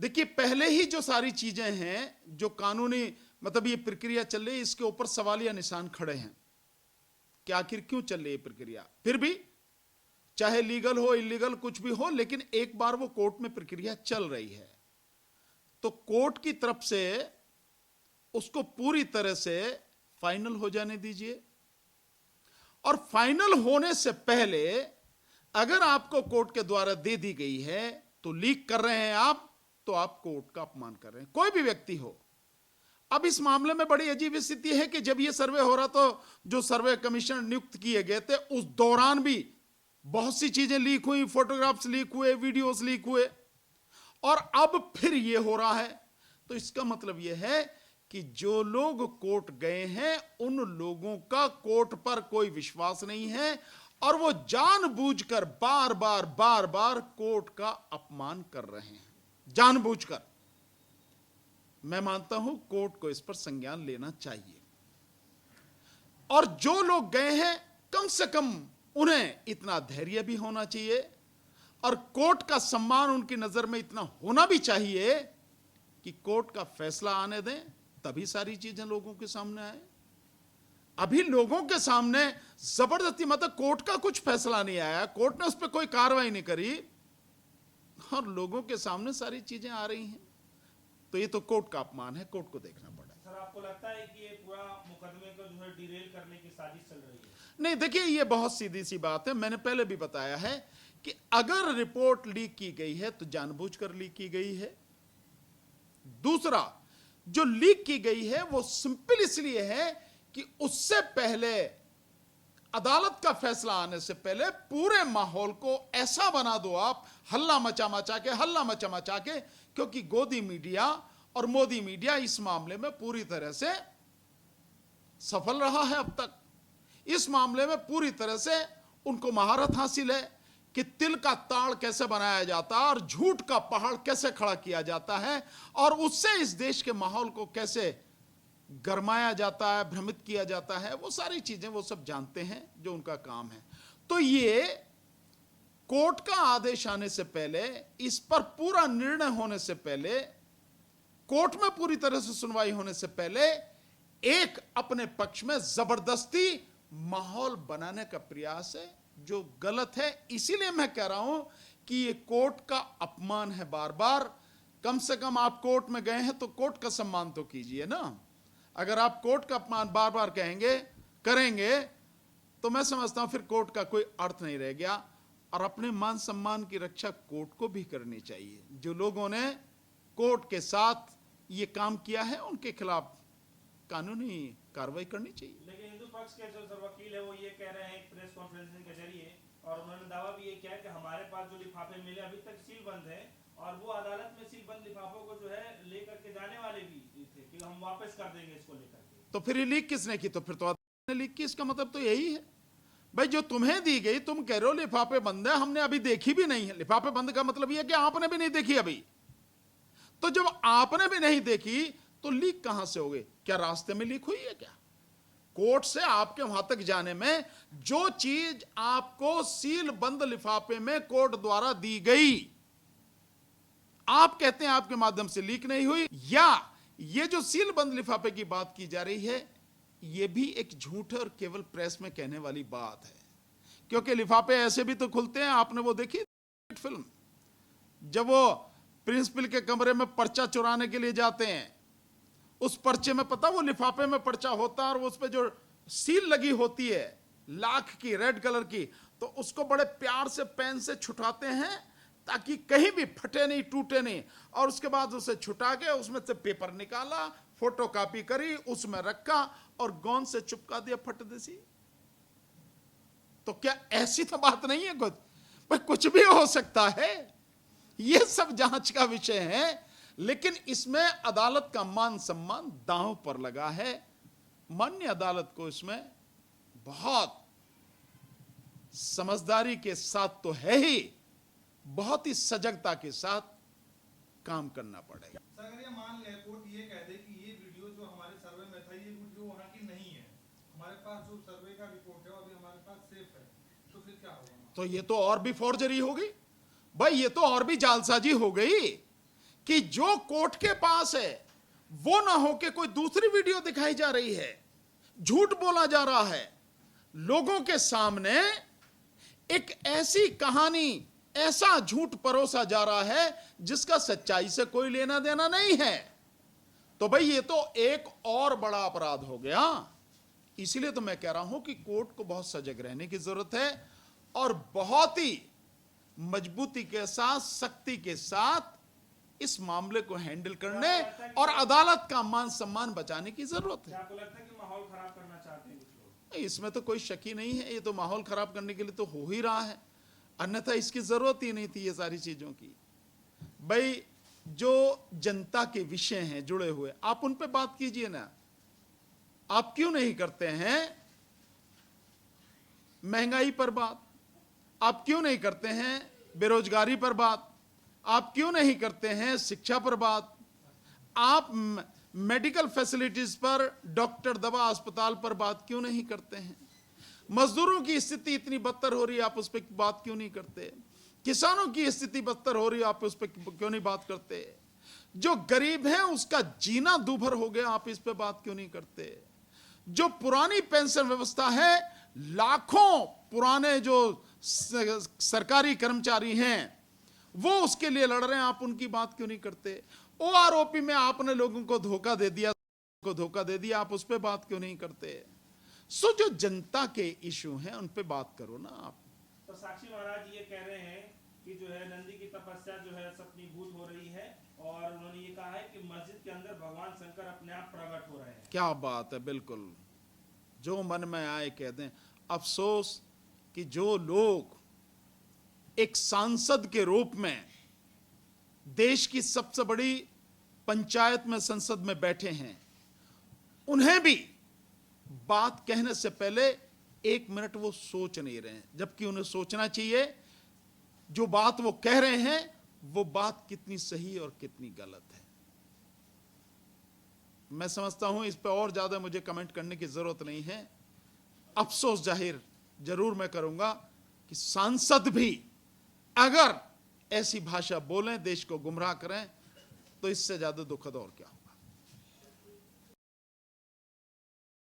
देखिए, पहले ही जो सारी चीजें हैं, जो कानूनी मतलब ये प्रक्रिया चल रही है, इसके ऊपर सवालिया निशान खड़े हैं कि आखिर क्यों चल रही है प्रक्रिया। फिर भी चाहे लीगल हो इलीगल कुछ भी हो, लेकिन एक बार वो कोर्ट में प्रक्रिया चल रही है तो कोर्ट की तरफ से उसको पूरी तरह से फाइनल हो जाने दीजिए। और फाइनल होने से पहले अगर आपको कोर्ट के द्वारा दे दी गई है तो लीक कर रहे हैं आप, तो आप कोर्ट का अपमान कर रहे हैं, कोई भी व्यक्ति हो। अब इस मामले में बड़ी अजीब स्थिति है कि जब यह सर्वे हो रहा तो जो सर्वे कमीशन नियुक्त किए गए थे उस दौरान भी बहुत सी चीजें लीक हुई, फोटोग्राफ्स लीक हुए, वीडियोस लीक हुए, और अब फिर यह हो रहा है। तो इसका मतलब यह है कि जो लोग कोर्ट गए हैं उन लोगों का कोर्ट पर कोई विश्वास नहीं है और वो जानबूझकर बार बार कोर्ट का अपमान कर रहे हैं, जानबूझकर। मैं मानता हूं कोर्ट को इस पर संज्ञान लेना चाहिए और जो लोग गए हैं कम से कम उन्हें इतना धैर्य भी होना चाहिए और कोर्ट का सम्मान उनकी नजर में इतना होना भी चाहिए कि कोर्ट का फैसला आने दें, तभी सारी चीजें लोगों के सामने आए। अभी लोगों के सामने जबरदस्ती, मतलब कोर्ट का कुछ फैसला नहीं आया, कोर्ट ने उस पर कोई कार्रवाई नहीं करी और लोगों के सामने सारी चीजें आ रही हैं, तो ये तो कोर्ट का अपमान है, कोर्ट को देखना पड़ा। सर, आपको लगता है कि ये पूरा मुकदमे को जो है डिरेल करने की साजिश चल रही है? नहीं, देखिए, ये बहुत सीधी सी बात है। मैंने पहले भी बताया है कि अगर रिपोर्ट लीक की गई है तो जानबूझकर लीक की गई है। दूसरा, जो लीक की गई है वो सिंपल इसलिए है कि उससे पहले, अदालत का फैसला आने से पहले पूरे माहौल को ऐसा बना दो आप, हल्ला मचा के, क्योंकि गोदी मीडिया और मोदी मीडिया इस मामले में पूरी तरह से सफल रहा है। अब तक इस मामले में पूरी तरह से उनको महारत हासिल है कि तिल का ताड़ कैसे बनाया जाता है और झूठ का पहाड़ कैसे खड़ा किया जाता है और उससे इस देश के माहौल को कैसे गरमाया जाता है, भ्रमित किया जाता है, वो सारी चीजें वो सब जानते हैं, जो उनका काम है। तो ये कोर्ट का आदेश आने से पहले, इस पर पूरा निर्णय होने से पहले, कोर्ट में पूरी तरह से सुनवाई होने से पहले एक अपने पक्ष में जबरदस्ती माहौल बनाने का प्रयास है, जो गलत है। इसीलिए मैं कह रहा हूं कि ये कोर्ट का अपमान है। बार बार, कम से कम आप कोर्ट में गए हैं तो कोर्ट का सम्मान तो कीजिए ना। अगर आप कोर्ट का अपमान बार बार करेंगे तो मैं समझता हूं फिर कोर्ट का कोई अर्थ नहीं रह गया। और अपने मान सम्मान की रक्षा कोर्ट को भी करनी चाहिए। जो लोगों ने कोर्ट के साथ ये काम किया है उनके खिलाफ कानूनी कार्रवाई करनी चाहिए। लेकिन हिंदू पक्ष के जो वकील है वो ये कह रहे हैं एक प्रेस कॉन्फ्रेंसिंग के जरिए, और उन्होंने दावा भी ये किया कि हमारे पास जो लिफाफे मिले अभी तक सील बंद है और वो अदालत में सील बंद लिफाफों को जो है लेकर के जाने वाले भी थे कि हम वापस कर देंगे इसको लेकर के। तो फिर ये लीक किसने की? तो फिर तो अदालत ने लीक की। इसका मतलब तो यही है भाई, जो तुम्हें दी गई, तुम कह रहे हो लिफाफे बंद है, हमने अभी देखी भी नहीं है। लिफाफे बंद का मतलब यह कि आपने भी नहीं देखी अभी। तो जब आपने भी नहीं देखी तो लीक कहां से हो गई? क्या रास्ते में लीक हुई है क्या? कोर्ट से आपके वहां तक जाने में जो चीज आपको सील बंद लिफाफे में कोर्ट द्वारा दी गई, आप कहते हैं आपके माध्यम से लीक नहीं हुई, या ये जो सील बंद लिफाफे की बात की जा रही है ये भी एक झूठ और केवल प्रेस में कहने वाली बात है। क्योंकि लिफाफे ऐसे भी तो खुलते हैं। आपने वो देखी फिल्म, जब वो प्रिंसिपल के कमरे में पर्चा चुराने के लिए जाते हैं, उस पर्चे में पता वो लिफाफे में पर्चा होता है और उस पे जो सील लगी होती है लाख की, रेड कलर की, तो उसको बड़े प्यार से पेन से छुटाते हैं ताकि कहीं भी फटे नहीं, टूटे नहीं। और उसके बाद उसे छुटा के उसमें से पेपर निकाला, फोटो कॉपी करी, उसमें रखा और गोंद से चिपका दिया, फट देसी। तो क्या ऐसी तो बात नहीं है कुछ? पर कुछ भी हो सकता है। यह सब जांच का विषय है, लेकिन इसमें अदालत का मान सम्मान दांव पर लगा है। माननीय अदालत को इसमें बहुत समझदारी के साथ तो है ही, बहुत ही सजगता के साथ काम करना पड़ेगा। सर, अगर ये मान ले कोर्ट ये कह दे कि ये वीडियो जो हमारे सर्वे में था ये वीडियो वहां की नहीं है, हमारे पास जो सर्वे का रिपोर्ट है अभी हमारे पास सेफ है, तो फिर क्या होगा? तो ये तो और भी फॉर्जरी हो गई भाई, ये तो और भी जालसाजी हो गई कि जो कोर्ट के पास है वो ना हो के कोई दूसरी वीडियो दिखाई जा रही है, झूठ बोला जा रहा है, लोगों के सामने एक ऐसी कहानी, ऐसा झूठ परोसा जा रहा है जिसका सच्चाई से कोई लेना देना नहीं है। तो भाई ये तो एक और बड़ा अपराध हो गया। इसलिए तो मैं कह रहा हूं कि कोर्ट को बहुत सजग रहने की जरूरत है और बहुत ही मजबूती के साथ, सख्ती के साथ इस मामले को हैंडल करने और अदालत का मान सम्मान बचाने की जरूरत है। आपको लगता है कि माहौल खराब करना चाहते हैं कुछ लोग? इसमें तो कोई शक ही नहीं है, ये तो माहौल खराब करने के लिए तो हो ही रहा है, अन्यथा इसकी जरूरत ही नहीं थी ये सारी चीजों की। भाई जो जनता के विषय हैं जुड़े हुए, आप उन पे बात कीजिए ना। आप क्यों नहीं करते हैं महंगाई पर बात? आप क्यों नहीं करते हैं बेरोजगारी पर बात? आप क्यों नहीं करते हैं शिक्षा पर बात? आप मेडिकल फैसिलिटीज पर, डॉक्टर, दवा, अस्पताल पर बात क्यों नहीं करते हैं? मजदूरों की स्थिति इतनी बदतर हो रही है, आप उस पर बात क्यों नहीं करते? किसानों की स्थिति बदतर हो रही है, आप उस पर क्यों नहीं बात करते? जो गरीब है उसका जीना दूभर हो गया, आप इस पर बात क्यों नहीं करते? जो पुरानी पेंशन व्यवस्था है, लाखों पुराने जो सरकारी कर्मचारी हैं वो उसके लिए लड़ रहे हैं, आप उनकी बात क्यों नहीं करते? ओआरओपी में आपने लोगों को धोखा दे दिया, आप उस पर बात क्यों नहीं करते? सो जो जनता के इशू हैं उन पे बात करो ना आप। तो साक्षी महाराज ये कह रहे हैं कि जो है नंदी की तपस्या जो है सपनीभूत हो रही है, और उन्होंने ये कहा है कि मस्जिद के अंदर भगवान शंकर अपने आप प्रकट हो रहे हैं। क्या बात है, बिल्कुल जो मन में आए कह दें। अफसोस कि जो लोग एक सांसद के रूप में देश की सबसे बड़ी पंचायत में, संसद में बैठे हैं, उन्हें भी बात कहने से पहले एक मिनट वो सोच नहीं रहे हैं, जबकि उन्हें सोचना चाहिए जो बात वो कह रहे हैं वो बात कितनी सही और कितनी गलत है। मैं समझता हूं इस पर और ज्यादा मुझे कमेंट करने की जरूरत नहीं है। अफसोस जाहिर जरूर मैं करूंगा कि सांसद भी अगर ऐसी भाषा बोलें, देश को गुमराह करें, तो इससे ज्यादा दुखद और क्या।